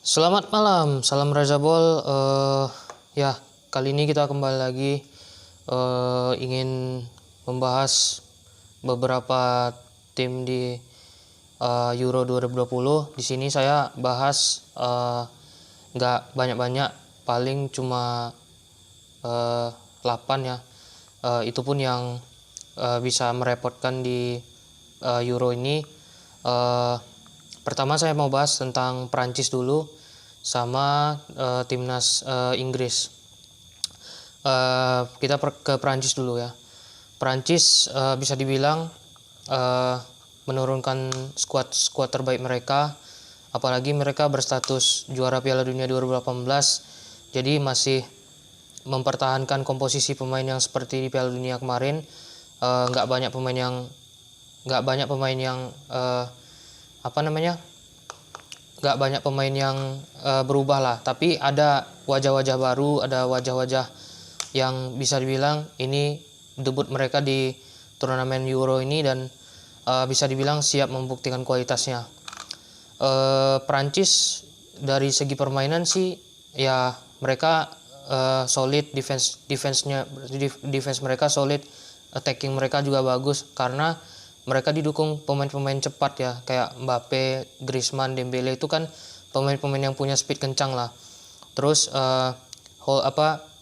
Selamat malam, salam Raja Ball. Ya, kali ini kita kembali lagi ingin membahas beberapa tim di Euro 2020. Di sini saya bahas nggak banyak-banyak, paling cuma 8 ya. Itu pun yang bisa merepotkan di Euro ini. Pertama saya mau bahas tentang Prancis dulu sama timnas Inggris. Kita ke Prancis dulu ya. Prancis bisa dibilang menurunkan skuad terbaik mereka, apalagi mereka berstatus juara Piala Dunia 2018. Jadi masih mempertahankan komposisi pemain yang seperti di Piala Dunia kemarin. Nggak banyak pemain yang nggak banyak pemain yang berubah lah, tapi ada wajah-wajah baru, ada wajah-wajah yang bisa dibilang ini debut mereka di turnamen Euro ini dan bisa dibilang siap membuktikan kualitasnya. Prancis dari segi permainan sih ya mereka solid, defense mereka solid, attacking mereka juga bagus karena mereka didukung pemain-pemain cepat ya, kayak Mbappe, Griezmann, Dembele itu kan pemain-pemain yang punya speed kencang lah. Terus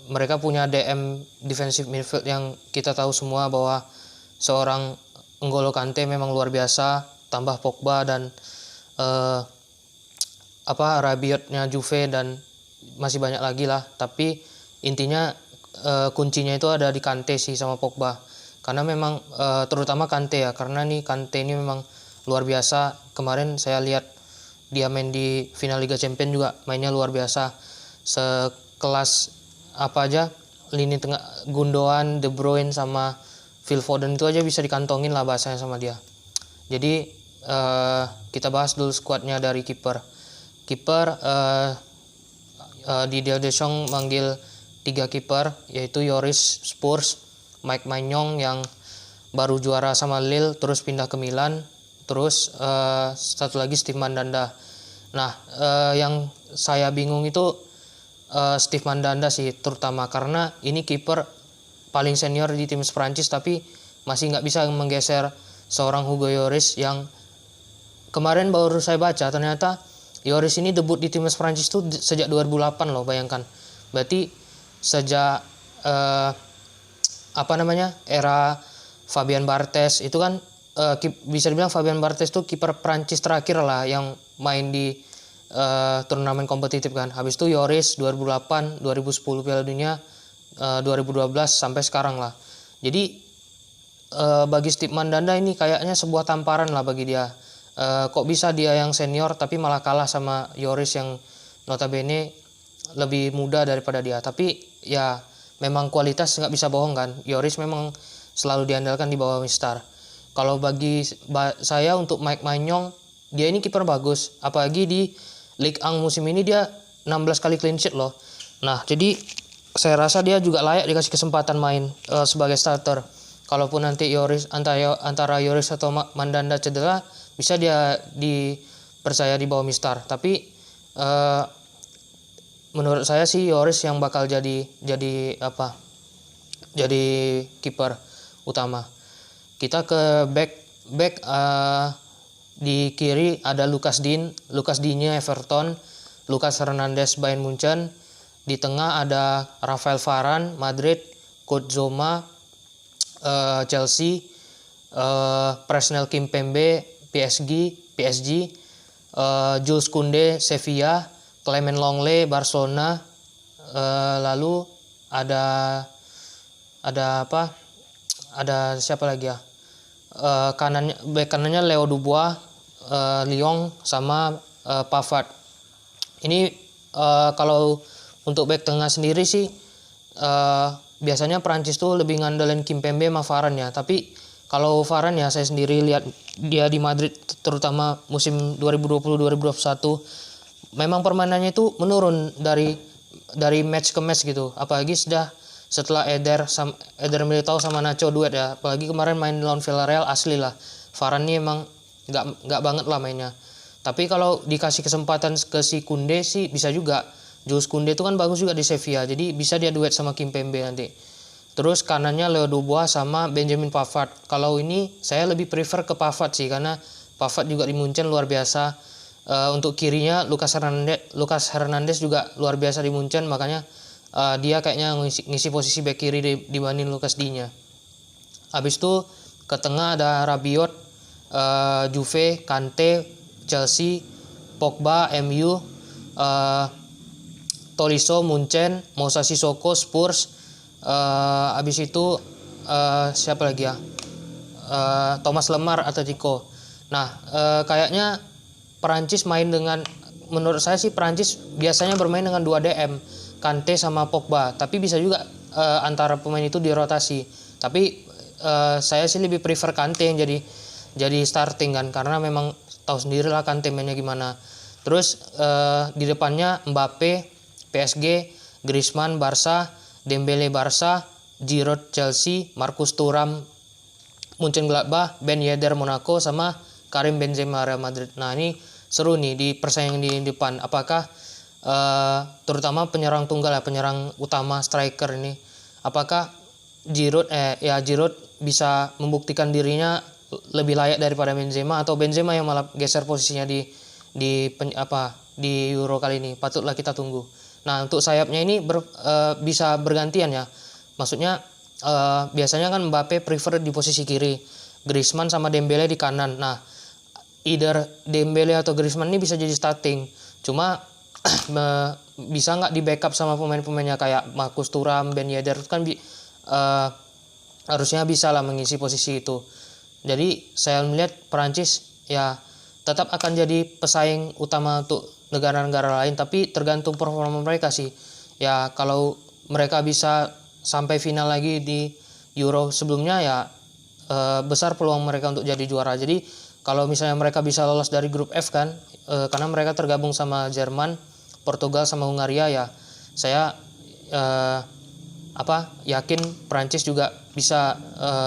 mereka punya DM defensive midfield yang kita tahu semua bahwa seorang N'Golo Kante memang luar biasa, tambah Pogba dan Rabiotnya Juve dan masih banyak lagi lah. Tapi intinya kuncinya itu ada di Kante sih sama Pogba. Karena memang terutama Kante ya, karena nih Kante ini memang luar biasa. Kemarin saya lihat dia main di final Liga Champions juga mainnya luar biasa. Sekelas apa aja lini tengah Gundogan, De Bruyne sama Phil Foden itu aja bisa dikantongin lah bahasanya sama dia. Jadi kita bahas dulu skuadnya dari kiper. Kiper Didier Deschamps manggil 3 kiper, yaitu Yoris Spurs, Mike Maignan yang baru juara sama Lille terus pindah ke Milan, terus satu lagi Steve Mandanda. Nah, yang saya bingung itu Steve Mandanda sih, terutama karena ini kiper paling senior di tim Prancis tapi masih nggak bisa menggeser seorang Hugo Lloris yang kemarin baru saya baca ternyata Lloris ini debut di timnas Prancis tuh sejak 2008 loh, bayangkan. Berarti sejak era Fabien Barthez itu kan bisa dibilang Fabien Barthez tuh kiper Prancis terakhir lah yang main di turnamen kompetitif kan. Habis itu Lloris 2008, 2010 Piala Dunia, 2012 sampai sekarang lah. Jadi bagi Steve Mandanda ini kayaknya sebuah tamparan lah bagi dia. Kok bisa dia yang senior tapi malah kalah sama Lloris yang notabene lebih muda daripada dia. Tapi ya memang kualitas nggak bisa bohong kan. Lloris memang selalu diandalkan di bawah Mistar. Kalau bagi saya untuk Mike Maignan, dia ini kiper bagus. Apalagi di Ligue 1 musim ini dia 16 kali clean sheet loh. Nah, jadi saya rasa dia juga layak dikasih kesempatan main sebagai starter. Kalaupun nanti Lloris antara Lloris atau Mandanda cedera, bisa dia dipercaya di bawah Mistar. Tapi menurut saya sih Lloris yang bakal jadi kiper utama. Kita ke back di kiri ada Lucas Digne Everton, Lucas Hernandez Bayern Munchen. Di tengah ada Rafael Varane Madrid, Kurt Zouma Chelsea, Presnel Kimpembe PSG, Jules Koundé Sevilla, Clement Lenglet Barcelona, lalu ada siapa lagi ya, back kanannya Leo Dubois Lyon sama Pavard. Ini kalau untuk back tengah sendiri sih biasanya Prancis tuh lebih ngandelin Kimpembe sama Varane ya. Tapi kalau Varane ya saya sendiri lihat dia di Madrid terutama musim 2020-2021 memang permainannya itu menurun dari match ke match gitu. Apalagi setelah Eder Militao sama Nacho duet ya. Apalagi kemarin main lawan Villarreal asli lah. Varane ini emang nggak banget lah mainnya. Tapi kalau dikasih kesempatan ke si Koundé sih bisa juga. Jules Koundé itu kan bagus juga di Sevilla, jadi bisa dia duet sama Kimpembe nanti. Terus kanannya Leo Dubois sama Benjamin Pavard. Kalau ini saya lebih prefer ke Pavard sih, karena Pavard juga di Munchen luar biasa. Untuk kirinya Lucas Hernandez juga luar biasa di Munchen, makanya dia kayaknya ngisi posisi back kiri dibanding Lucas Digne. Habis itu ke tengah ada Rabiot, Juve, Kante, Chelsea, Pogba, MU, Tolisso, Munchen, Moussa Sissoko, Spurs. Habis itu siapa lagi ya? Thomas Lemar, Atletico. Nah, kayaknya Perancis main dengan, menurut saya sih Perancis biasanya bermain dengan 2 DM, Kante sama Pogba. Tapi bisa juga antara pemain itu dirotasi. Tapi saya sih lebih prefer Kante yang jadi starting kan, karena memang tahu sendiri lah Kante mainnya gimana. Terus di depannya Mbappe, PSG, Griezmann, Barca, Dembele, Barca, Giroud, Chelsea, Marcus Thuram, Mönchengladbach, Ben Yedder, Monaco, sama Karim Benzema, Real Madrid. Nah, ini seru nih di persaingan di depan. Apakah terutama penyerang tunggal ya, penyerang utama striker ini, apakah Giroud bisa membuktikan dirinya lebih layak daripada Benzema, atau Benzema yang malah geser posisinya di Euro kali ini? Patutlah kita tunggu. Nah, untuk sayapnya ini bisa bergantian ya. Maksudnya biasanya kan Mbappe prefer di posisi kiri, Griezmann sama Dembele di kanan. Nah, either Dembele atau Griezmann ini bisa jadi starting. Cuma bisa nggak di backup sama pemain-pemainnya kayak Marcus Thuram, Ben Yedder kan harusnya bisa lah mengisi posisi itu. Jadi saya melihat Perancis ya tetap akan jadi pesaing utama untuk negara-negara lain, tapi tergantung performa mereka sih. Ya kalau mereka bisa sampai final lagi di Euro sebelumnya ya besar peluang mereka untuk jadi juara. Jadi kalau misalnya mereka bisa lolos dari grup F kan, karena mereka tergabung sama Jerman, Portugal sama Hungaria, ya saya yakin Prancis juga bisa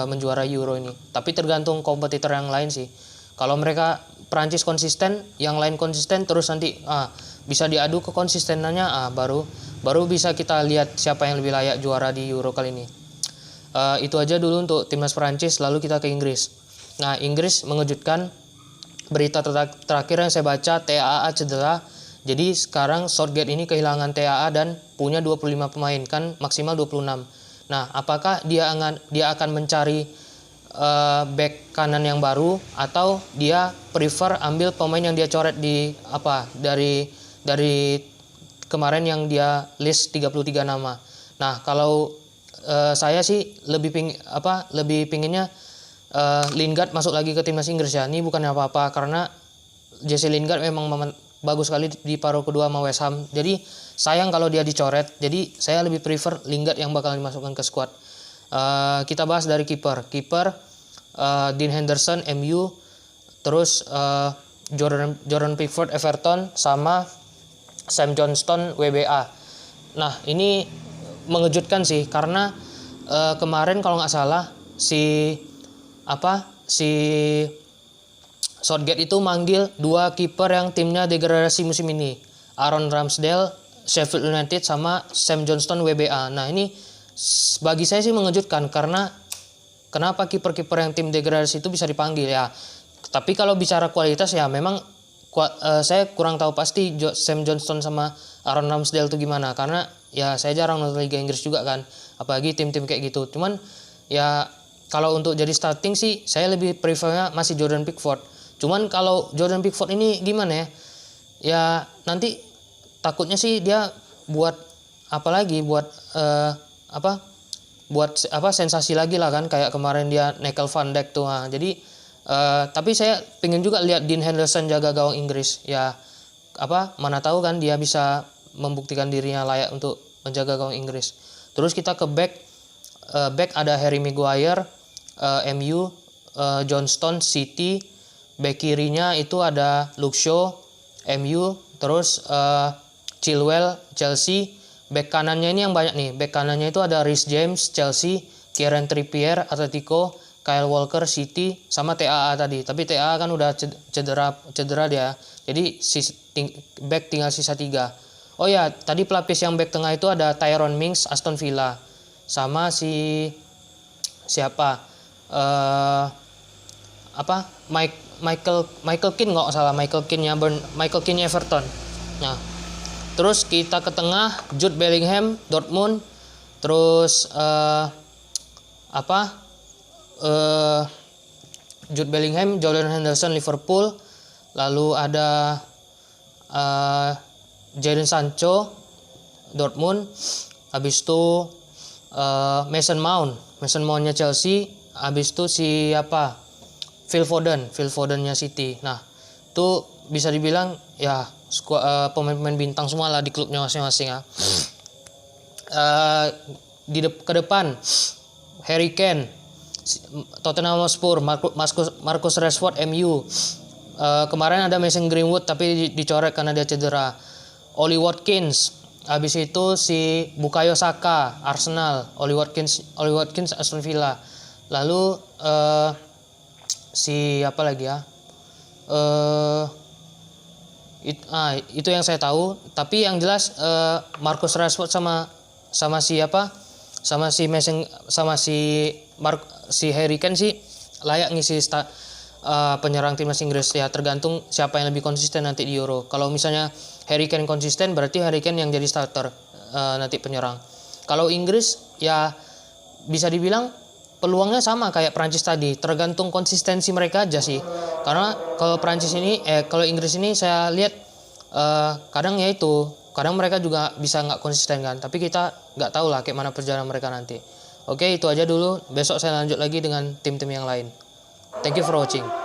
menjuarai Euro ini. Tapi tergantung kompetitor yang lain sih. Kalau mereka Prancis konsisten, yang lain konsisten, terus nanti bisa diadu ke konsistenannya, baru bisa kita lihat siapa yang lebih layak juara di Euro kali ini. Itu aja dulu untuk timnas Prancis. Lalu kita ke Inggris. Nah, Inggris mengejutkan. Berita terakhir yang saya baca, TAA cedera. Jadi sekarang Southgate ini kehilangan TAA dan punya 25 pemain, kan maksimal 26. Nah, apakah dia akan mencari back kanan yang baru, atau dia prefer ambil pemain yang dia coret dari kemarin yang dia list 33 nama. Nah, kalau saya sih lebih pinginnya Lingard masuk lagi ke timnas Inggris ya. Ini bukannya apa-apa, karena Jesse Lingard memang bagus sekali di paruh kedua sama West Ham. Jadi sayang kalau dia dicoret. Jadi saya lebih prefer Lingard yang bakal dimasukkan ke squad. Kita bahas dari kiper. Dean Henderson MU, terus Jordan Pickford Everton, sama Sam Johnston WBA. Nah, ini mengejutkan sih, karena kemarin kalau nggak salah si Southgate itu manggil 2 kiper yang timnya degradasi musim ini, Aaron Ramsdale Sheffield United sama Sam Johnston WBA. Nah, ini bagi saya sih mengejutkan, karena kenapa kiper-kiper yang tim degradasi itu bisa dipanggil ya. Tapi kalau bicara kualitas ya memang saya kurang tahu pasti Sam Johnston sama Aaron Ramsdale itu gimana, karena ya saya jarang nonton Liga Inggris juga kan, apalagi tim-tim kayak gitu. Cuman ya kalau untuk jadi starting sih saya lebih prefernya masih Jordan Pickford. Cuman kalau Jordan Pickford ini gimana ya? Ya nanti takutnya sih dia buat sensasi lagi lah kan, kayak kemarin dia Nekel Van Dijk tuh. Jadi tapi saya pengen juga lihat Dean Henderson jaga gawang Inggris. Ya mana tahu kan dia bisa membuktikan dirinya layak untuk menjaga gawang Inggris. Terus kita ke back ada Harry Maguire MU, Johnston City, back kirinya itu ada Luke Shaw MU, terus Chilwell Chelsea. Back kanannya ini yang banyak nih. Back kanannya itu ada Reece James Chelsea, Kieran Trippier Atletico, Kyle Walker City, sama TAA tadi. Tapi TAA kan udah cedera dia. Jadi back tinggal sisa 3. Oh ya, tadi pelapis yang back tengah itu ada Tyrone Mings Aston Villa, sama si siapa? Michael Keane nggak salah, Michael Keane Everton. Nah, terus kita ke tengah, Jude Bellingham Dortmund, terus Jude Bellingham, Jordan Henderson Liverpool, lalu ada Jadon Sancho Dortmund, habis itu Mason Mountnya Chelsea, habis itu Phil Fodennya City. Nah, itu bisa dibilang ya pemain-pemain bintang semua lah di klubnya masing-masing ya. Ke depan Harry Kane Tottenham Hotspur, Marcus Rashford MU. Kemarin ada Mason Greenwood tapi dicoret karena dia cedera. Oli Watkins, habis itu si Bukayo Saka Arsenal, Oli Watkins Aston Villa. Lalu siapa lagi ya? Itu yang saya tahu. Tapi yang jelas Marcus Rashford sama si Harry Kane sih layak ngisi penyerang timnas Inggris ya, tergantung siapa yang lebih konsisten nanti di Euro. Kalau misalnya Harry Kane konsisten, berarti Harry Kane yang jadi starter nanti penyerang. Kalau Inggris ya bisa dibilang peluangnya sama kayak Prancis tadi, tergantung konsistensi mereka aja sih. Karena kalau kalau Inggris ini saya lihat kadang mereka juga bisa nggak konsisten kan, tapi kita nggak tahu lah kayak mana perjalanan mereka nanti. Oke, itu aja dulu. Besok saya lanjut lagi dengan tim-tim yang lain. Thank you for watching.